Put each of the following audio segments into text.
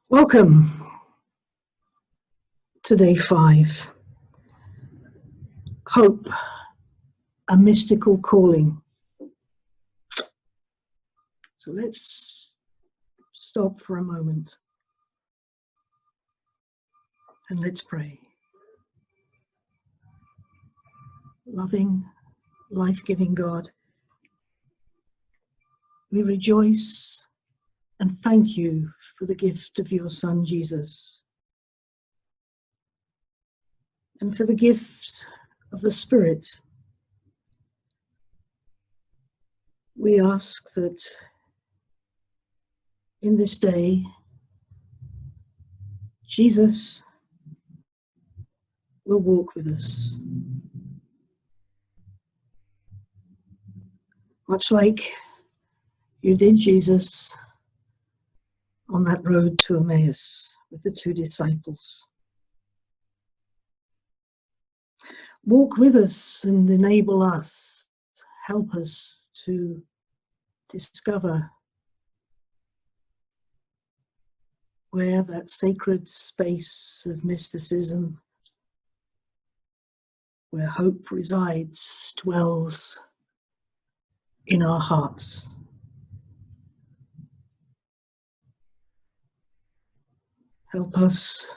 Welcome to day 5. Hope, a mystical calling. So let's stop for a moment and let's pray. Loving, life-giving God, we rejoice and thank you for the gift of your Son, Jesus, and for the gift of the Spirit. We ask that in this day, Jesus will walk with us. Much like you did, Jesus, on that road to Emmaus with the 2 disciples. Walk with us and enable us, help us to discover where that sacred space of mysticism, where hope resides, dwells in our hearts. Help us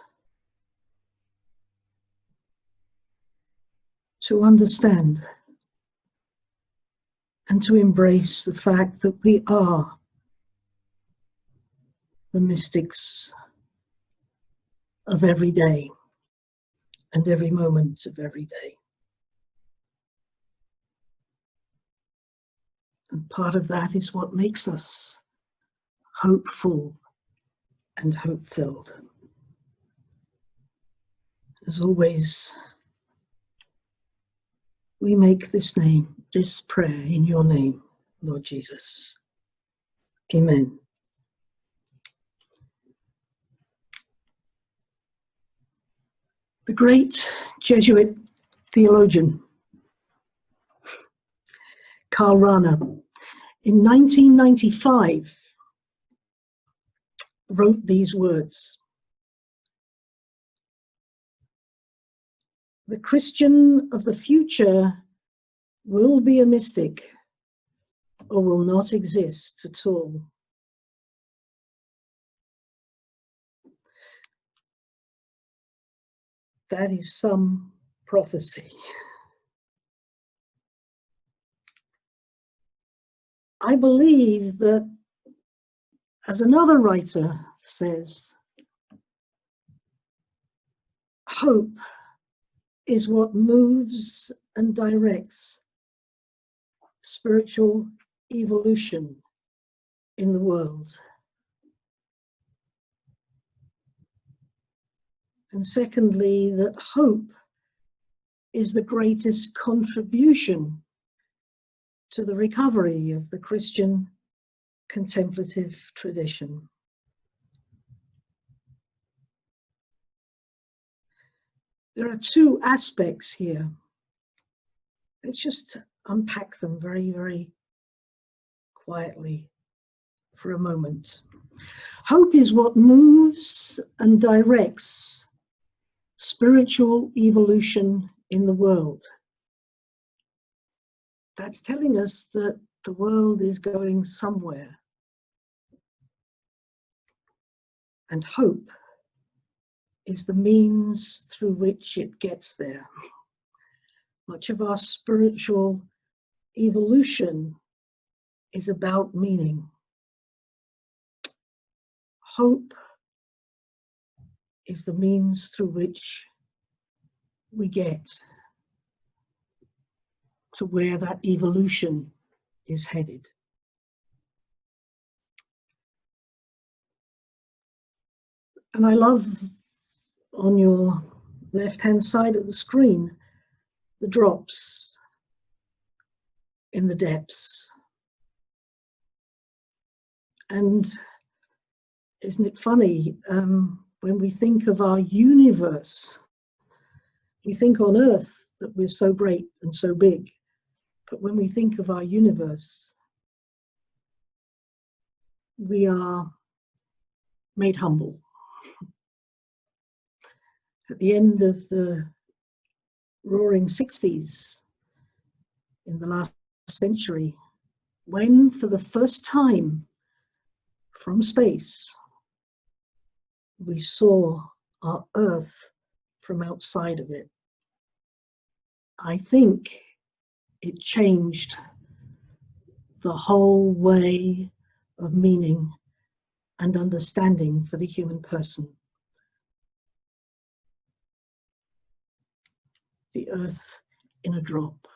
to understand and to embrace the fact that we are the mystics of every day and every moment of every day. And part of that is what makes us hopeful and hope-filled. As always, we make this prayer in your name, Lord Jesus. Amen. The great Jesuit theologian, Karl Rahner, in 1995, wrote these words: "The Christian of the future will be a mystic or will not exist at all." That is some prophecy. I believe that, as another writer says, hope is what moves and directs spiritual evolution in the world. And secondly, that hope is the greatest contribution to the recovery of the Christian contemplative tradition. There are 2 aspects here. Let's just unpack them very, very quietly for a moment. Hope is what moves and directs spiritual evolution in the world. That's telling us that the world is going somewhere. And hope is the means through which it gets there. Much of our spiritual evolution is about meaning. Hope is the means through which we get to where that evolution is headed. And I love, on your left-hand side of the screen, the drops in the depths. And isn't it funny, when we think of our universe, we think on Earth that we're so great and so big. But when we think of our universe, we are made humble. at the end of the roaring 60s in the last century, when for the first time from space we saw our Earth from outside of it. I think it changed the whole way of meaning and understanding for the human person. The Earth in a drop,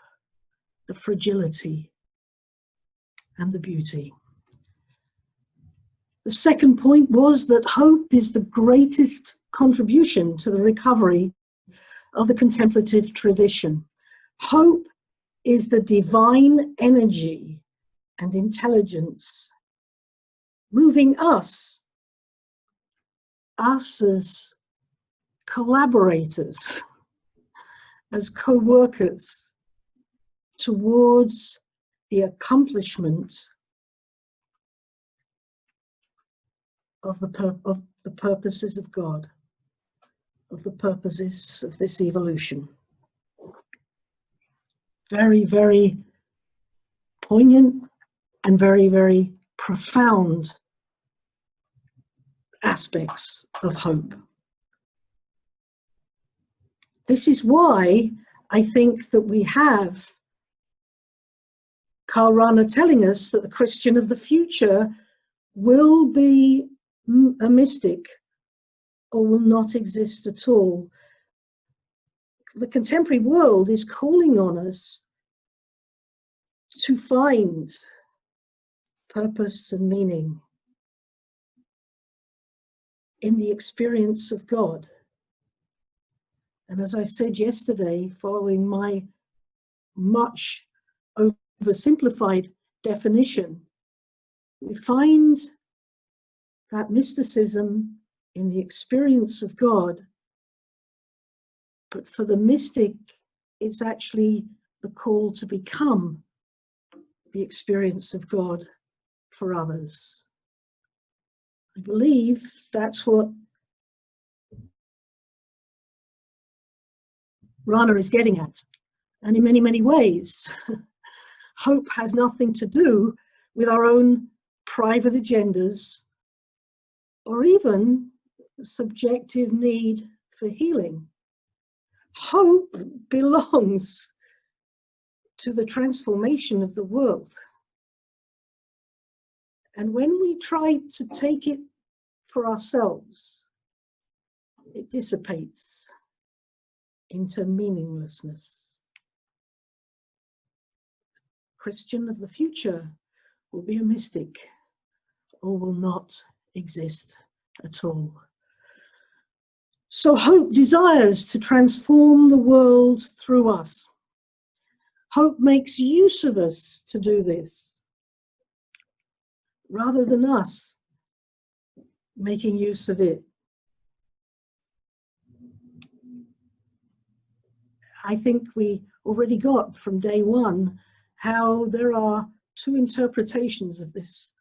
the fragility and the beauty. The second point was that hope is the greatest contribution to the recovery of the contemplative tradition. Hope is the divine energy and intelligence moving us as collaborators, as co-workers, towards the accomplishment of the purposes of God, of the purposes of this evolution. Very, very poignant and very, very profound aspects of hope. This is why I think that we have Karl Rahner telling us that the Christian of the future will be a mystic or will not exist at all. The contemporary world is calling on us to find purpose and meaning in the experience of God. And as I said yesterday, following my much oversimplified definition, we find that mysticism in the experience of God, but for the mystic, it's actually the call to become the experience of God for others. I believe that's what Rahner is getting at. And in many, many ways, hope has nothing to do with our own private agendas or even subjective need for healing. Hope belongs to the transformation of the world. And when we try to take it for ourselves, it dissipates into meaninglessness. Christian of the future will be a mystic or will not exist at all. So hope desires to transform the world through us. Hope makes use of us to do this, rather than us making use of it. I think we already got from day one how there are two interpretations of this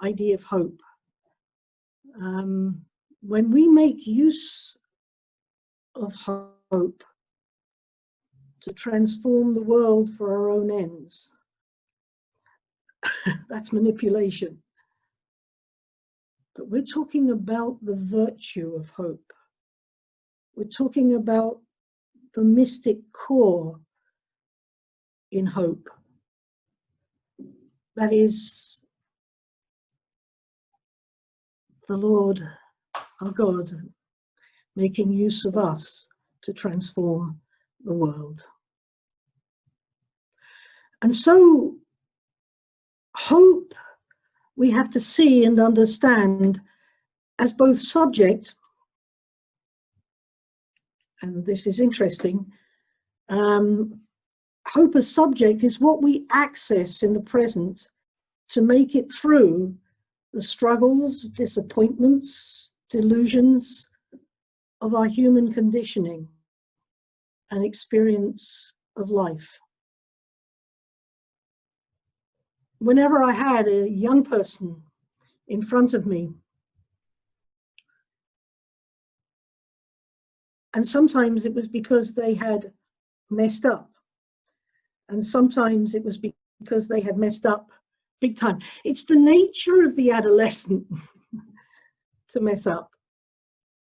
idea of hope. When we make use of hope to transform the world for our own ends, that's manipulation. But we're talking about the virtue of hope. We're talking about the mystic core in hope. That is the Lord, our God, making use of us to transform the world. And so hope we have to see and understand as both subject, and this is interesting, hope as subject is what we access in the present to make it through the struggles, disappointments, delusions of our human conditioning and experience of life. Whenever I had a young person in front of me And sometimes it was because they had messed up. And sometimes it was because they had messed up big time. It's the nature of the adolescent to mess up,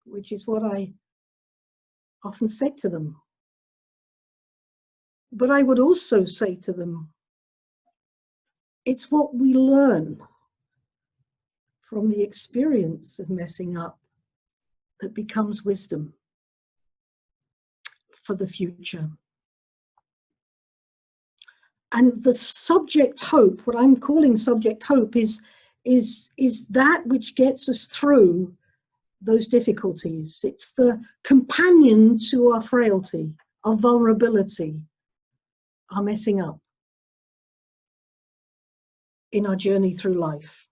which is what I often said to them. But I would also say to them, it's what we learn from the experience of messing up that becomes wisdom for the future. And the subject hope, what I'm calling subject hope, is that which gets us through those difficulties. It's the companion to our frailty, our vulnerability, our messing up in our journey through life.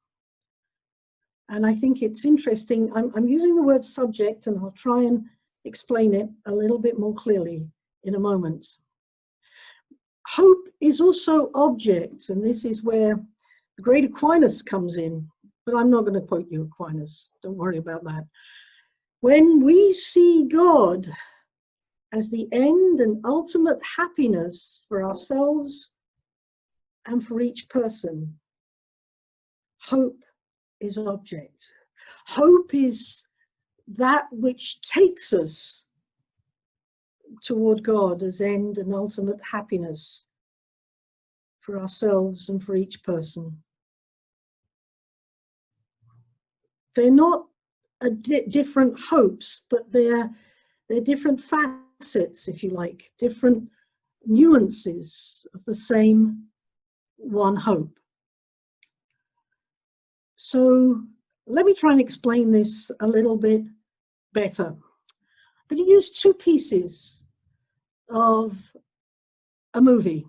And I think it's interesting. I'm using the word subject, and I'll try and explain it a little bit more clearly in a moment. Hope is also object, and this is where the great Aquinas comes in, but I'm not going to quote you Aquinas, don't worry about that. When we see God as the end and ultimate happiness for ourselves and for each person, hope is object. Hope is that which takes us toward God as end and ultimate happiness for ourselves and for each person. They're not different hopes, but they're different facets, if you like, different nuances of the same one hope. So let me try and explain this a little bit better. I'm going to use two pieces of a movie,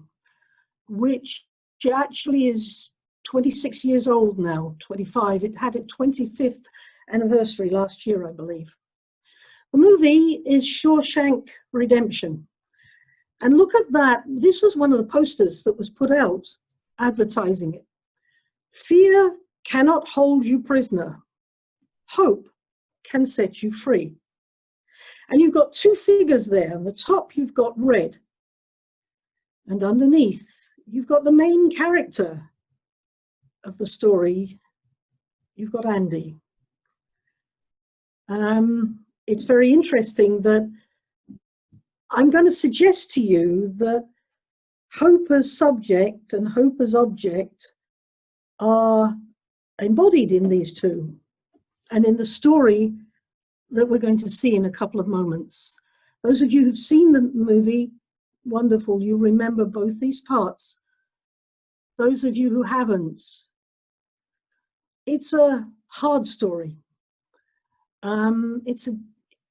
which actually is 26 years old now, 25. It had its 25th anniversary last year, I believe. The movie is Shawshank Redemption. And look at that. This was one of the posters that was put out advertising it. Fear cannot hold you prisoner. Hope can set you free. And you've got two figures there. On the top, you've got red. And underneath, you've got the main character of the story. You've got Andy. It's very interesting that I'm going to suggest to you that hope as subject and hope as object are embodied in these two and in the story that we're going to see in a couple of moments. Those of you who've seen the movie, wonderful, you remember both these parts. Those of you who haven't, it's a hard story.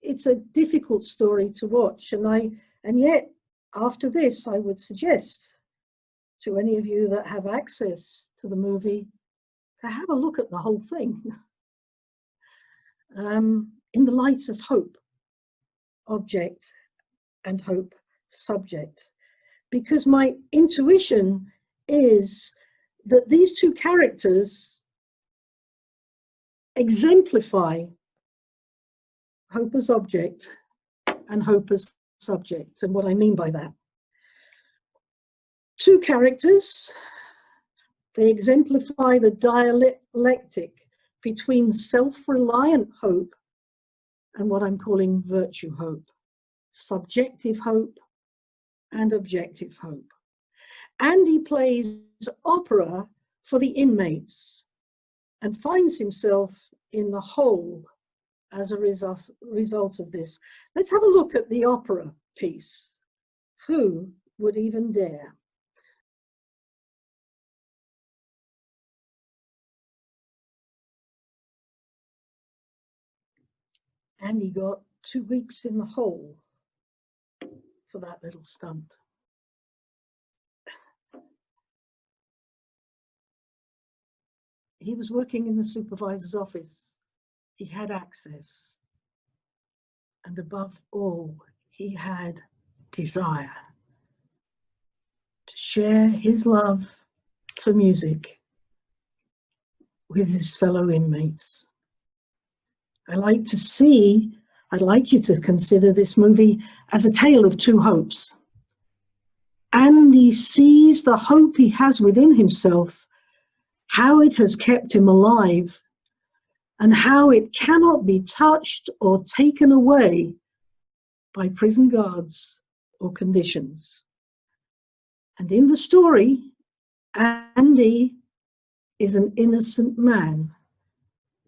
It's a difficult story to watch, and yet after this I would suggest to any of you that have access to the movie to have a look at the whole thing in the light of hope object and hope subject, because my intuition is that these two characters exemplify hope as object and hope as subject. And what I mean by that, two characters, they exemplify the dialectic between self-reliant hope and what I'm calling virtue hope, subjective hope and objective hope. Andy plays opera for the inmates and finds himself in the hole as a result of this. Let's have a look at the opera piece. Who would even dare? And he got 2 weeks in the hole for that little stunt. He was working in the supervisor's office. He had access. And above all, he had desire to share his love for music with his fellow inmates. I like to see I'd like you to consider this movie as a tale of two hopes. Andy sees the hope he has within himself, how it has kept him alive, and how it cannot be touched or taken away by prison guards or conditions. And in the story, Andy is an innocent man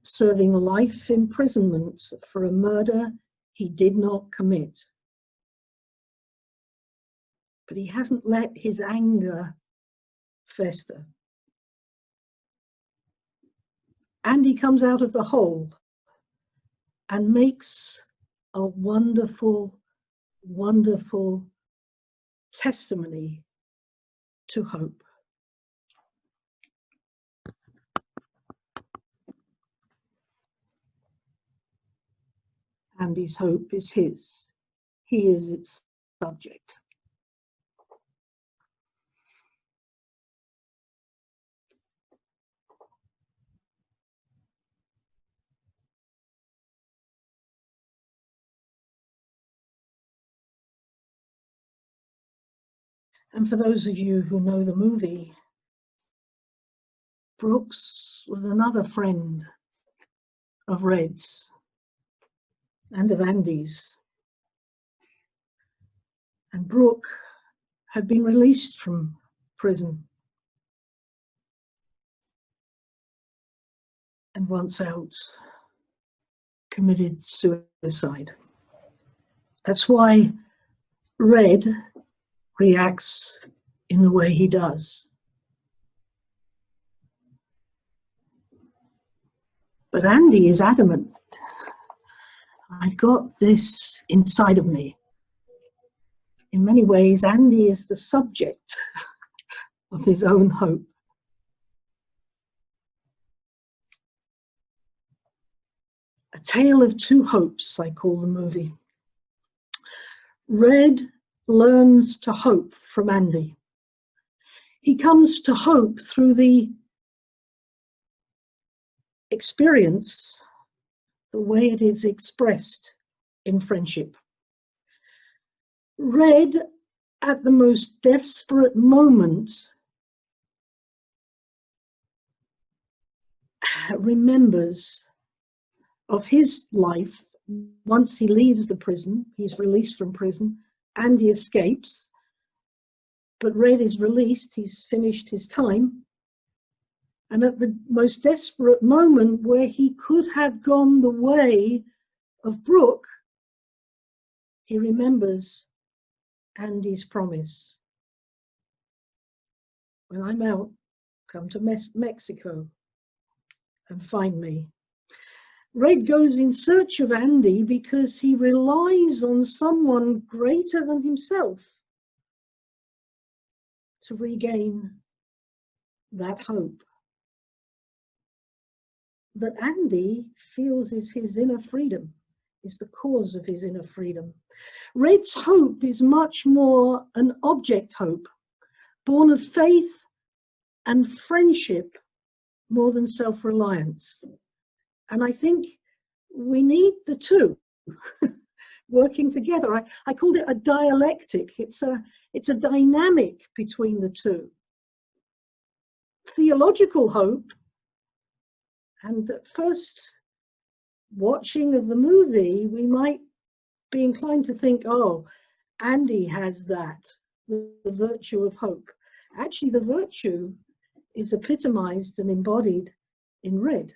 serving life imprisonment for a murder he did not commit. But he hasn't let his anger fester. Andy comes out of the hole and makes a wonderful, wonderful testimony to hope. Andy's hope is his. He is its subject. And for those of you who know the movie, Brooks was another friend of Red's and of Andy's. And Brooke had been released from prison. And once out, committed suicide. That's why Red reacts in the way he does. But Andy is adamant. I've got this inside of me. In many ways, Andy is the subject of his own hope. A tale of two hopes, I call the movie. Red learns to hope from Andy. He comes to hope through the experience, the way it is expressed in friendship. Red, at the most desperate moment, remembers of his life once he leaves the prison. He's released from prison and he escapes. But Red is released, he's finished his time. And at the most desperate moment where he could have gone the way of Brooke, he remembers Andy's promise. When I'm out, come to Mexico and find me. Red goes in search of Andy because he relies on someone greater than himself to regain that hope that Andy feels is his inner freedom, is the cause of his inner freedom. Red's hope is much more an object hope, born of faith and friendship more than self-reliance. And I think we need the two working together. I called it a dialectic. It's a dynamic between the two. Theological hope, and at first watching of the movie, we might be inclined to think, oh, Andy has that, the virtue of hope. Actually, the virtue is epitomized and embodied in Red.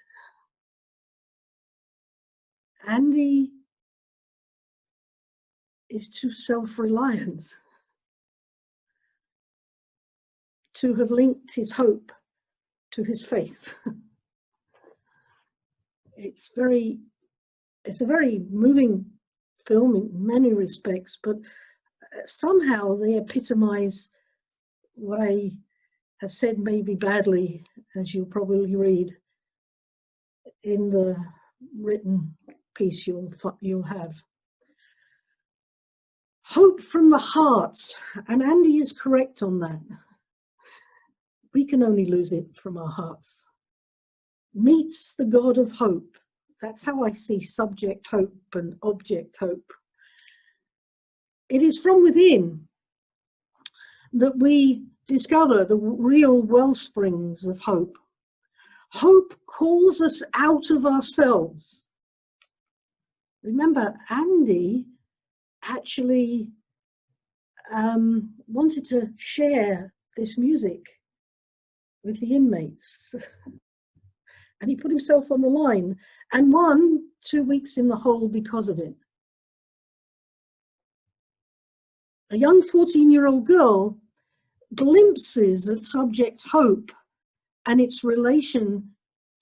Andy is too self-reliant to have linked his hope to his faith. It's a very moving film in many respects, but somehow they epitomize what I have said maybe badly, as you'll probably read in the written piece you'll have. Hope from the heart, and Andy is correct on that. We can only lose it from our hearts. Meets the God of hope That's how I see subject hope and object hope. It is from within that we discover the real wellsprings of hope. Hope calls us out of ourselves. Remember, Andy actually wanted to share this music with the inmates. And he put himself on the line and won 2 weeks in the hole because of it. A young 14-year-old girl glimpses at subject hope and its relation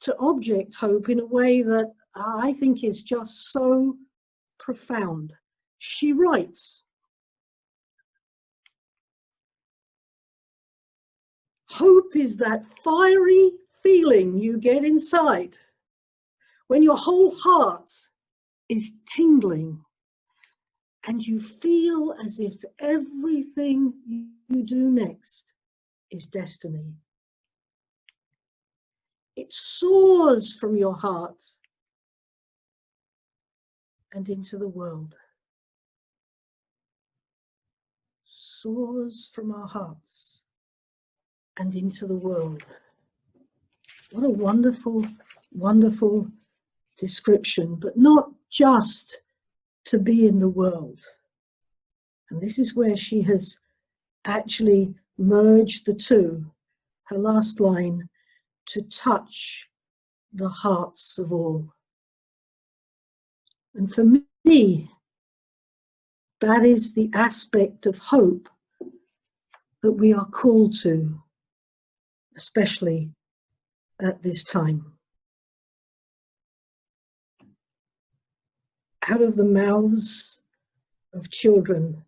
to object hope in a way that I think is just so profound. She writes, "Hope is that fiery feeling you get inside when your whole heart is tingling and you feel as if everything you do next is destiny. It soars from your heart and into the world." Soars from our hearts and into the world. What a wonderful, wonderful description, but not just to be in the world. And this is where she has actually merged the two. Her last line, to touch the hearts of all. And for me, that is the aspect of hope that we are called to, especially at this time. Out of the mouths of children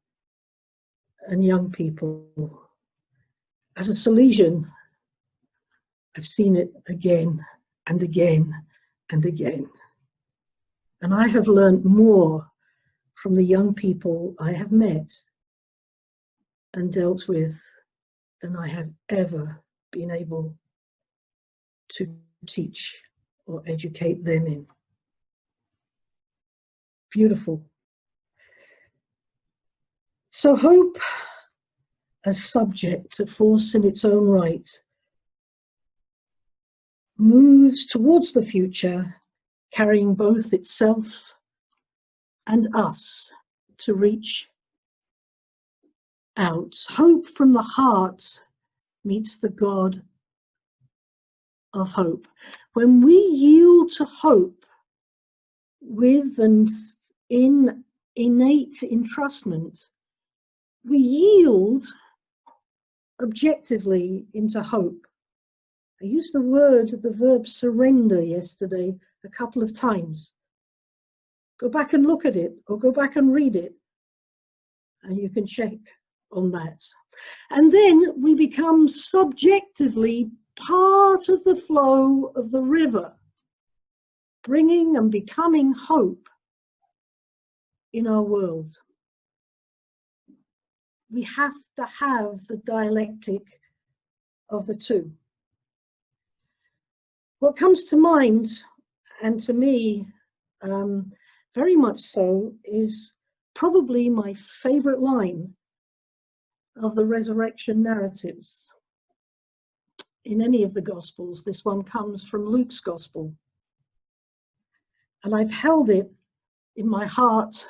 and young people. As a Salesian, I've seen it again and again and again. And I have learned more from the young people I have met and dealt with than I have ever been able to teach or educate them in. Beautiful. So hope as subject, a force in its own right, moves towards the future, carrying both itself and us to reach out. Hope from the heart meets the God of hope. When we yield to hope with and in innate entrustment, we yield objectively into hope. I used the verb surrender yesterday a couple of times. Go back and look at it, or go back and read it, and you can check on that. And then we become subjectively part of the flow of the river, bringing and becoming hope in our world. We have to have the dialectic of the two. What comes to mind, and to me very much so, is probably my favorite line of the resurrection narratives. In any of the Gospels, this one comes from Luke's Gospel. And I've held it in my heart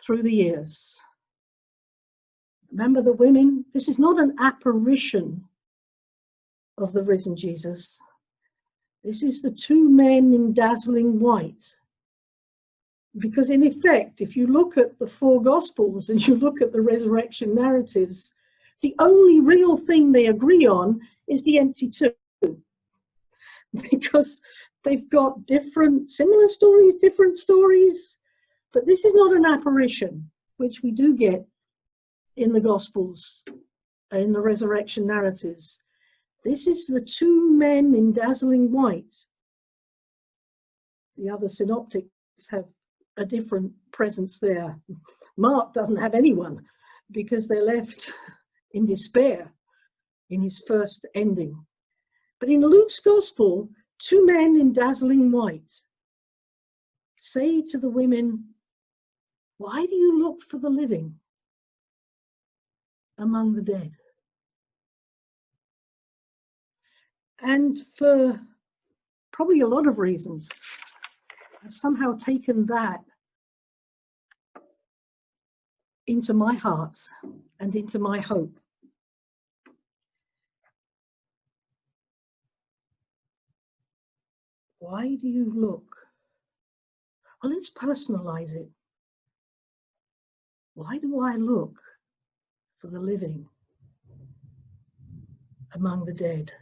through the years. Remember the women? This is not an apparition of the risen Jesus. This is the two men in dazzling white. Because in effect, if you look at the four Gospels and you look at the resurrection narratives, the only real thing they agree on is the empty tomb. Because they've got similar stories, different stories, but this is not an apparition, which we do get in the Gospels, in the resurrection narratives. This is the two men in dazzling white. The other synoptics have a different presence there. Mark doesn't have anyone because they're left in despair in his first ending. But in Luke's Gospel, Two men in dazzling white say to the women, "Why do you look for the living among the dead?" And for probably a lot of reasons, I've somehow taken that into my heart and into my hope. Why do you look? Well, let's personalize it. Why do I look for the living among the dead?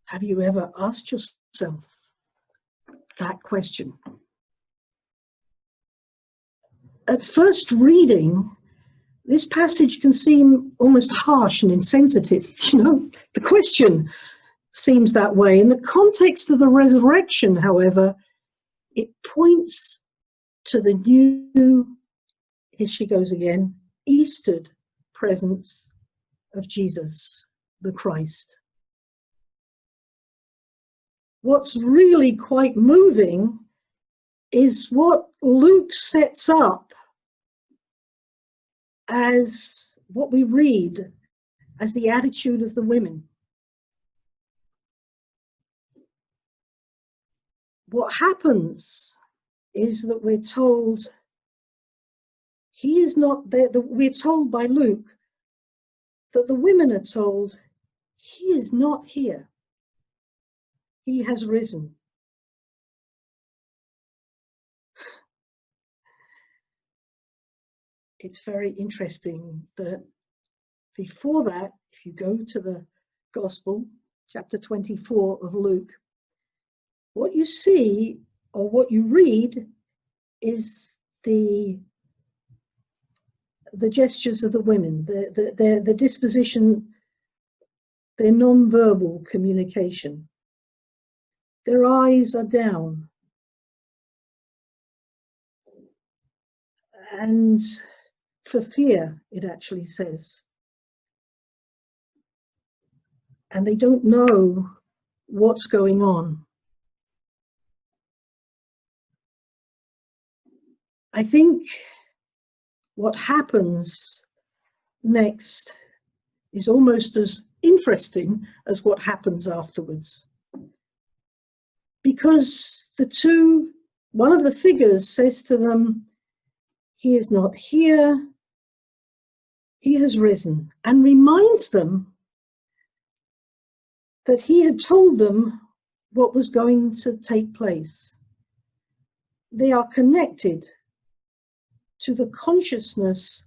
Have you ever asked yourself that question? At first reading, this passage can seem almost harsh and insensitive. The question seems that way. In the context of the resurrection, however, it points to the new, here she goes again, Eastered presence of Jesus, the Christ. What's really quite moving is what Luke sets up as what we read as the attitude of the women. What happens is that we're told he is not there. We're told by Luke that the women are told he is not here. He has risen. It's very interesting that before that, if you go to the Gospel, chapter 24 of Luke, what you see or what you read is the gestures of the women, the disposition, their non-verbal communication. Their eyes are down. And for fear, it actually says. And they don't know what's going on. I think what happens next is almost as interesting as what happens afterwards. Because one of the figures says to them, he is not here, he has risen, and reminds them that he had told them what was going to take place. They are connected to the consciousness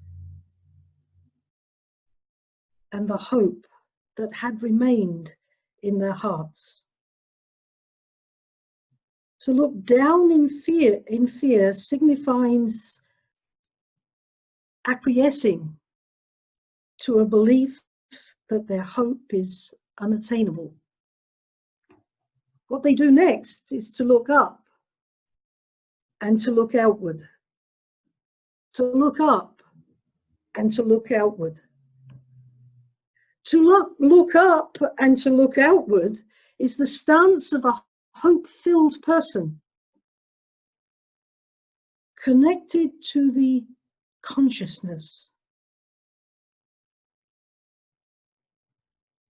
and the hope that had remained in their hearts. To look down in fear signifies acquiescing to a belief that their hope is unattainable. What they do next is to look up and to look outward. To look up and to look outward. To look up and to look outward is the stance of a hope-filled person, connected to the consciousness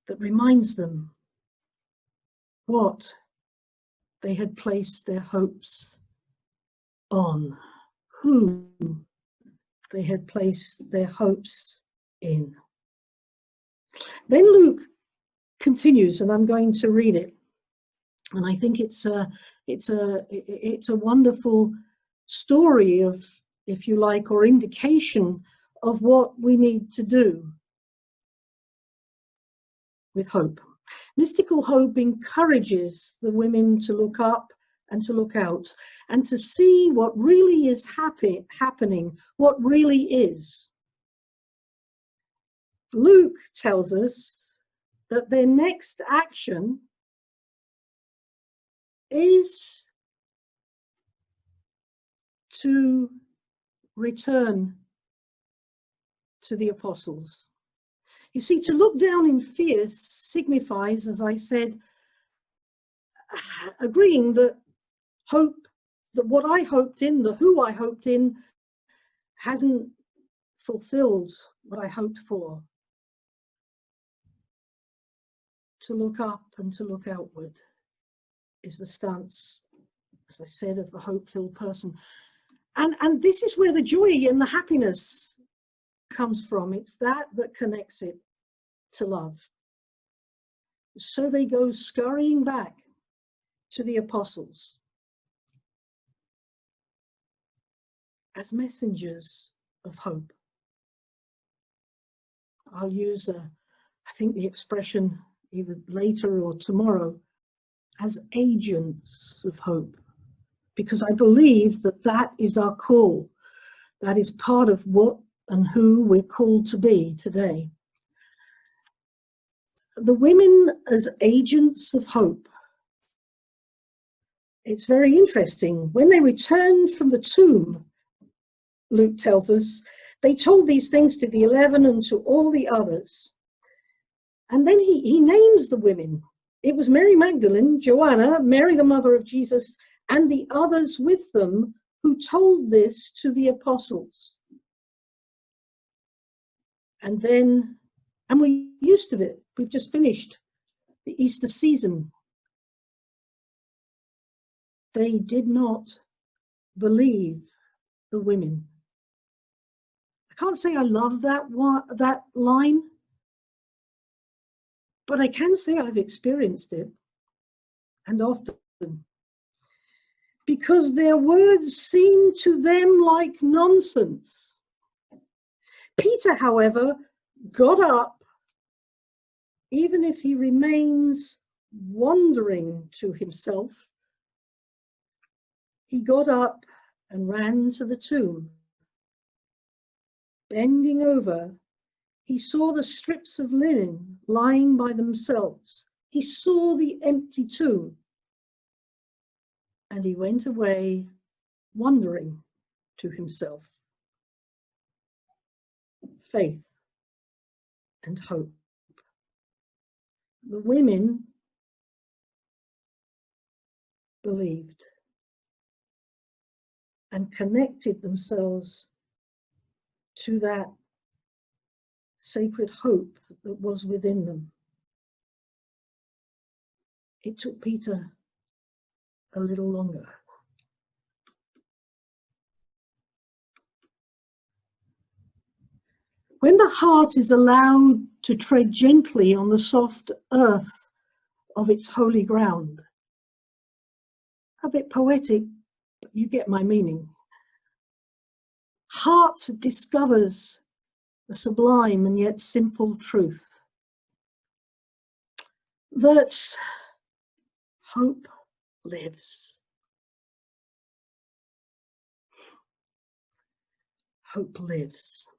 that reminds them what they had placed their hopes on, who they had placed their hopes in. Then Luke continues, and I'm going to read it. And I think it's a wonderful story of, if you like, or indication of what we need to do with hope. Mystical hope encourages the women to look up and to look out and to see what really is happening, what really is. Luke tells us that their next action is to return to the apostles. You see, to look down in fear signifies, as I said, agreeing that hope, that what I hoped in, the who I hoped in, hasn't fulfilled what I hoped for. To look up and to look outward is the stance, as I said, of the hope-filled person. And this is where the joy and the happiness comes from. It's that connects it to love. So they go scurrying back to the apostles as messengers of hope. I'll use, I think, the expression either later or tomorrow, as agents of hope, because I believe that that is our call. That is part of what and who we're called to be today. The women as agents of hope. It's very interesting. When they returned from the tomb, Luke tells us, they told these things to the 11 and to all the others. And then he names the women. It was Mary Magdalene, Joanna, Mary the mother of Jesus, and the others with them who told this to the apostles. And we're used to it. We've just finished the Easter season. They did not believe the women. I can't say I love that line, but I can say I've experienced it, and often. Because their words seemed to them like nonsense. Peter, however, got up, even if he remains wondering to himself. He got up and ran to the tomb. Bending over, he saw the strips of linen lying by themselves. He saw the empty tomb. And he went away wondering to himself. Faith and hope. The women believed and connected themselves to that sacred hope that was within them. It took Peter a little longer. When the heart is allowed to tread gently on the soft earth of its holy ground, a bit poetic, but you get my meaning. Heart discovers the sublime and yet simple truth that hope lives. Hope lives.